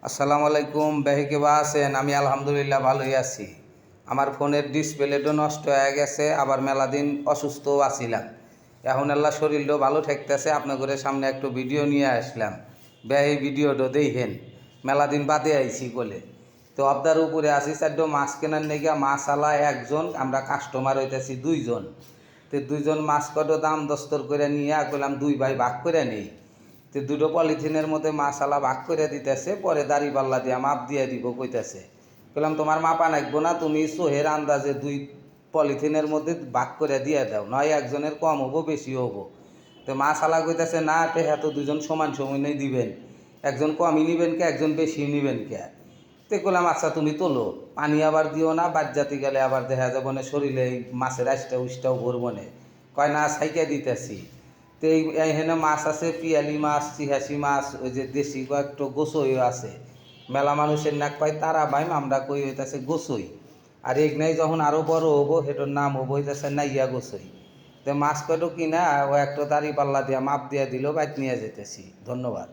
আসসালামু আলাইকুম। বেহি কেবা আছেন? আমি আলহামদুলিল্লাহ ভালোই আছি। আমার ফোনের ডিসপ্লেটা নষ্ট হয়ে গেছে, আবার মেলা দিন অসুস্থও আছিলাম। এখন আল্লাহ শরীরটাও ভালো ঠেকতেছে, আপনাদের সামনে একটু ভিডিও নিয়ে আসলাম। বেহি ভিডিওটা দেখেন, মেলা দিন বাদে আইছি বলে। তো আপনার উপরে আসি চারটো মাছ কেনার নেগিয়া মাছ আলা একজন, আমরা কাস্টমার হইতেছি দুইজন। তো দুইজন মাছ কত দাম দস্তর করে নিয়ে কইলাম দুই ভাই ভাগ করে নেই। তো দুটো পলিথিনের মধ্যে মাছালা ভাগ করে দিতেছে, পরে দাড়ি পাল্লা দিয়া মাপ দিয়ে দিব কইতেছে। বললাম তোমার মাপা নাকবো না, তুমি সোহের আন্দাজে দুই পলিথিনের মধ্যে ভাগ করে দিয়ে দাও, নয় একজনের কম হবো বেশি হবো। তো মাছালা কইতেছে না, তো দুজন সমান সমানই দিবেন, একজন কমই নিবেন কে একজন বেশি নিবেন কে। তো কইলাম আচ্ছা তুমি তোলো, পানি আবার দিও না, বাদ জাতি গেলে আবার দেখা যাবো না শরীরে মাছের আইসটা উইসটাও ভরবো না। কয় না সাইকে দিতেছি। তো এইখানে মাছ আছে, পিয়ালি মাছ, চিহাসি মাছ, ওই যে দেশি কয়েকটা গোসইও আছে। মেলা মানুষের নাক পাই তারা বাইম, আমরা কই হইতেছে গোসই। আর এগনাই যখন আরও বড় হবো সেটার নাম হবো হইতেছে নাইয়া গোসই। তো মাছ কয়টো কিনা ও একটা দাড়ি পাল্লা দিয়া মাপ দিয়া দিল, বাইক নিয়ে যেতেছি। ধন্যবাদ।